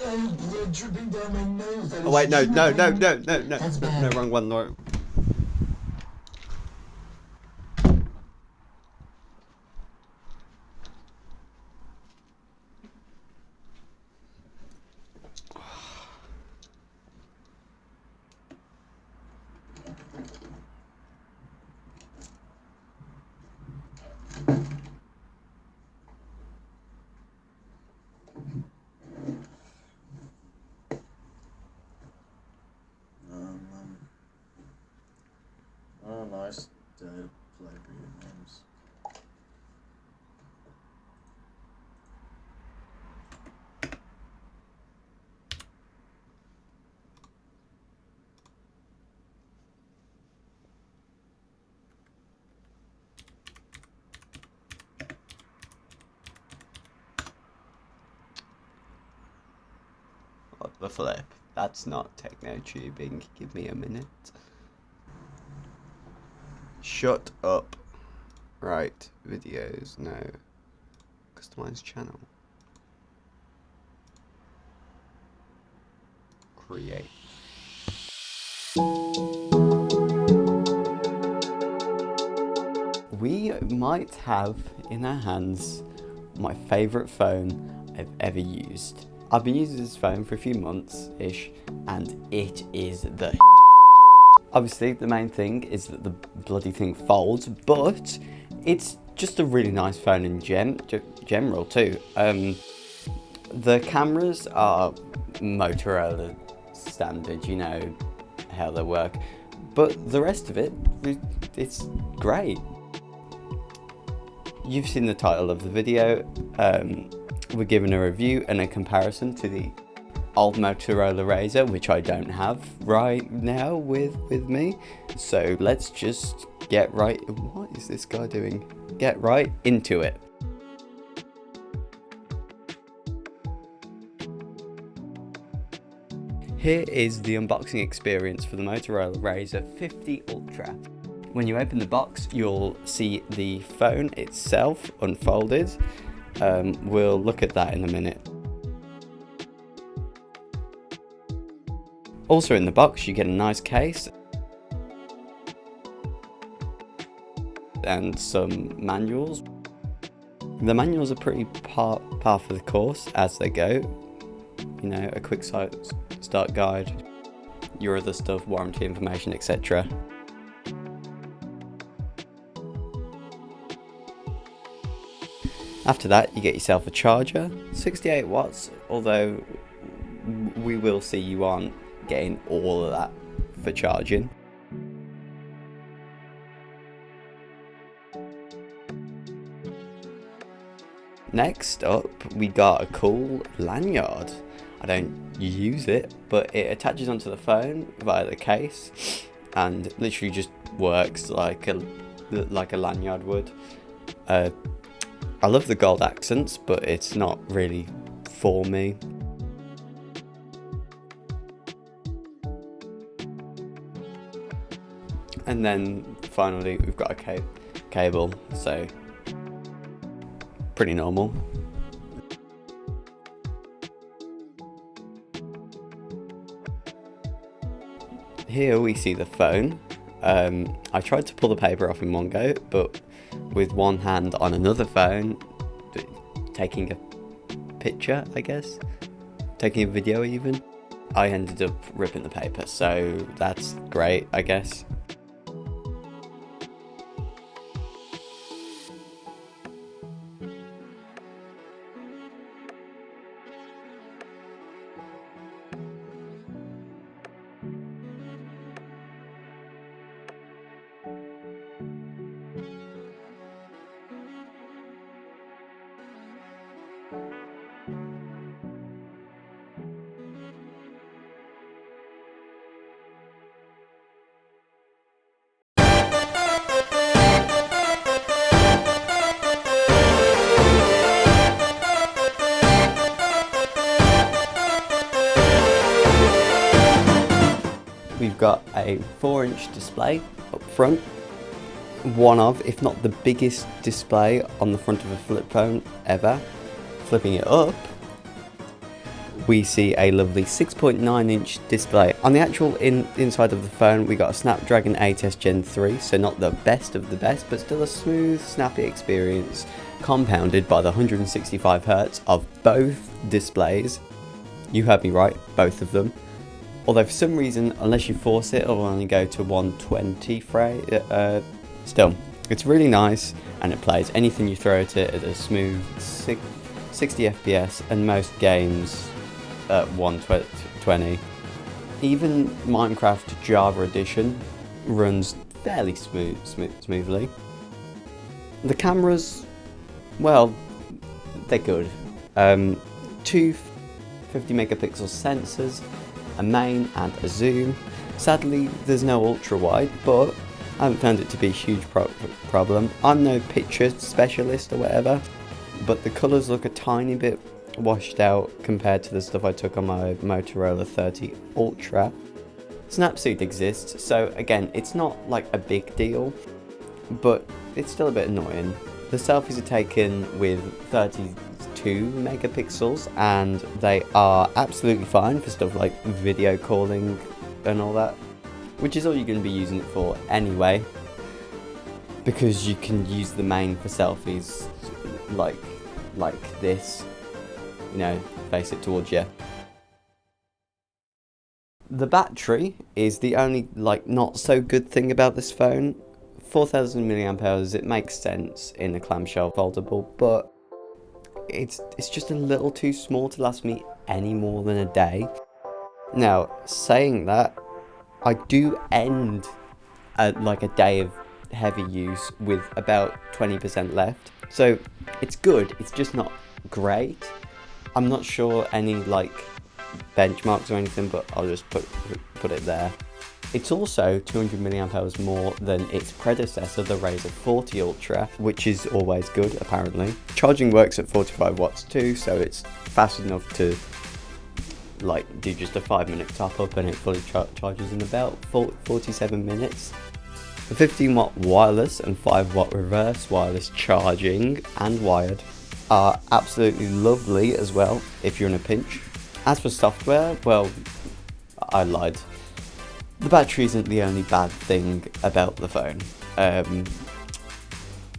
Blood dripping down my nose. Oh wait, no, wrong one, no. Oh, nice. Play video games. What the flip? That's not techno tubing. Give me a minute. Shut up. Right, videos, no. Customize channel. Create. We might have in our hands my favourite phone I've ever used. I've been using this phone for a few months-ish, and it is the Obviously, the main thing is that the bloody thing folds, but it's just a really nice phone in general too. The cameras are Motorola standard, you know how they work, but the rest of it, it's great. You've seen the title of the video. We're giving a review and a comparison to the old Motorola Razr, which I don't have right now with me. So let's just get right. What is this guy doing? Get right into it. Here is the unboxing experience for the Motorola Razr 50 Ultra. When you open the box, you'll see the phone itself unfolded. We'll look at that in a minute. Also in the box, you get a nice case and some manuals. The manuals are pretty par for the course as they go. You know, a quick start guide, your other stuff, warranty information, etc. After that, you get yourself a charger, 68 watts, although we will see you aren't getting all of that for charging. Next up, we got a cool lanyard. I don't use it, but it attaches onto the phone via the case and literally just works like a lanyard would. I love the gold accents, but it's not really for me. And then finally we've got a cable, so pretty normal. Here we see the phone. I tried to pull the paper off in one go, but with one hand on another phone, taking a picture, I guess, taking a video even, I ended up ripping the paper, so that's great, I guess. We've got a 4-inch display up front, one of, if not the biggest display on the front of a flip phone ever. Flipping it up, we see a lovely 6.9-inch display. On the actual inside of the phone, we got a Snapdragon 8s Gen 3, so not the best of the best, but still a smooth, snappy experience, compounded by the 165Hz of both displays. You heard me right, both of them. Although for some reason, unless you force it, it'll only go to 120 frame. Still, it's really nice, and it plays anything you throw at it at a smooth 60 FPS, and most games at 120. Even Minecraft Java Edition runs fairly smoothly. The cameras, well, they're good. Two 50 megapixel sensors, a main and a zoom. Sadly, there's no ultra wide, but I haven't found it to be a huge problem. I'm no picture specialist or whatever, but the colours look a tiny bit washed out compared to the stuff I took on my Motorola 30 Ultra. Snapseed exists, so again, it's not like a big deal, but it's still a bit annoying. The selfies are taken with 32 megapixels, and they are absolutely fine for stuff like video calling and all that, which is all you're going to be using it for anyway, because you can use the main for selfies like this, you know, face it towards you. The battery is the only not so good thing about this phone. 4000 mAh, it makes sense in a clamshell foldable, but it's just a little too small to last me any more than a day. Now, saying that, I do end a day of heavy use with about 20% left, so it's good, it's just not great. I'm not sure any benchmarks or anything, but I'll just put it there. It's also 200 mAh more than its predecessor, the Razr 40 Ultra, which is always good apparently. Charging works at 45 watts too, so it's fast enough to do just a 5-minute top up, and it fully charges in about 47 minutes. The 15 watt wireless and 5 watt reverse wireless charging and wired are absolutely lovely as well if you're in a pinch. As for software, well, I lied. The battery isn't the only bad thing about the phone.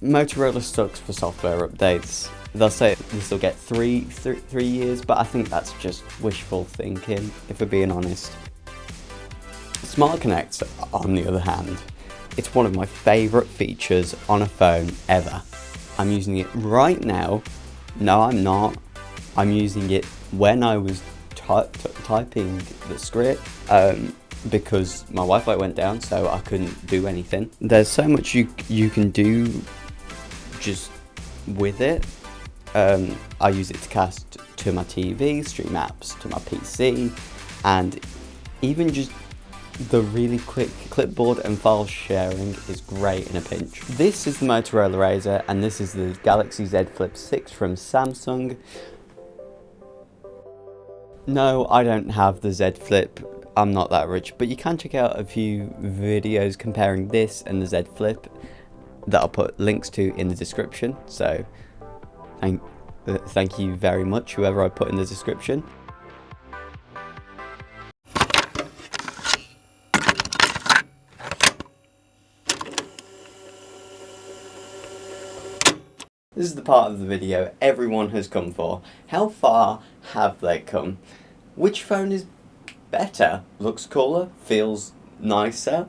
Motorola sucks for software updates. They'll say this will get three years, but I think that's just wishful thinking, if we're being honest. Smart Connect, on the other hand, it's one of my favourite features on a phone ever. I'm using it right now. No, I'm not. I'm using it when I was typing the script, because my Wi-Fi went down, so I couldn't do anything. There's so much you can do just with it. I use it to cast to my TV, stream apps to my PC, and even just the really quick clipboard and file sharing is great in a pinch. This is the Motorola Razr, and this is the Galaxy Z Flip 6 from Samsung. No, I don't have the Z Flip. I'm not that rich, but you can check out a few videos comparing this and the Z Flip that I'll put links to in the description. So thank you very much, whoever I put in the description. This is the part of the video everyone has come for. How far have they come? Which phone is better? Looks cooler? Feels nicer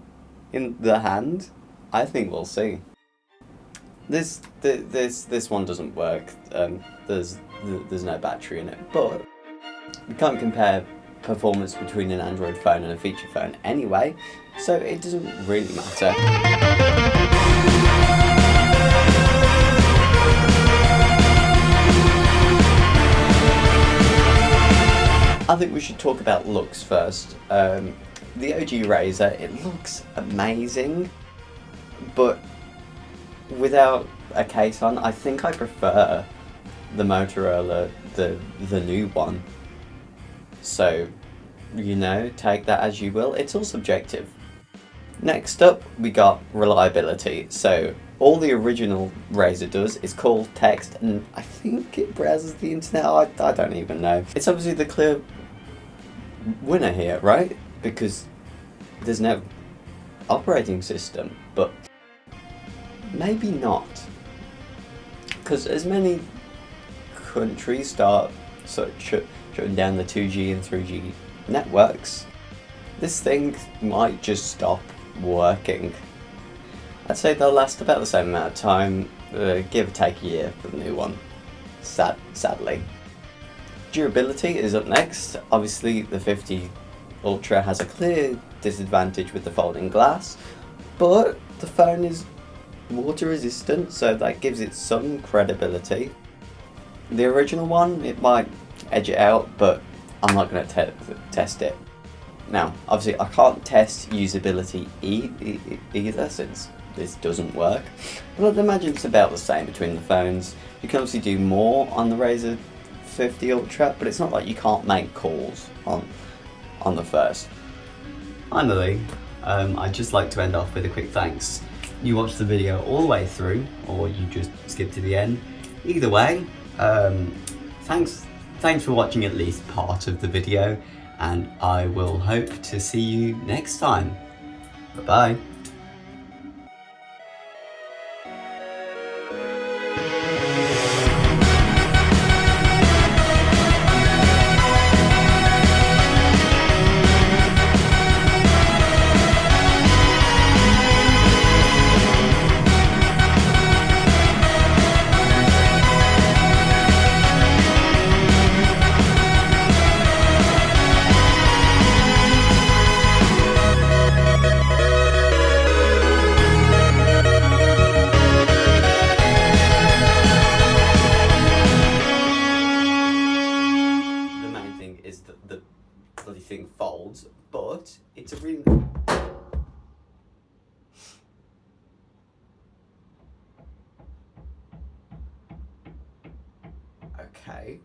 in the hand? I think we'll see. This one doesn't work. There's no battery in it, but we can't compare performance between an Android phone and a feature phone anyway, so it doesn't really matter. I think we should talk about looks first. The OG Razr, it looks amazing, but without a case on, I think I prefer the Motorola, the new one. So, you know, take that as you will. It's all subjective. Next up, we got reliability. So, all the original Razr does is call text, and I think it browses the internet. I don't even know. It's obviously the clear winner here, right? Because there's no operating system, but maybe not. Because as many countries start sort of shutting down the 2G and 3G networks, this thing might just stop working. I'd say they'll last about the same amount of time, give or take a year for the new one, sadly. Durability is up next. Obviously the 50 Ultra has a clear disadvantage with the folding glass, but the phone is water resistant, so that gives it some credibility. The original one, it might edge it out, but I'm not going to test it. Now, obviously I can't test usability either, since this doesn't work, but I'd imagine it's about the same between the phones. You can obviously do more on the Razr 50 Ultra, but it's not like you can't make calls on the first. Finally, I'd just like to end off with a quick thanks. You watched the video all the way through, or you just skipped to the end. Either way, thanks for watching at least part of the video, and I will hope to see you next time. Bye bye. Is that the bloody thing folds, but it's a really... Okay.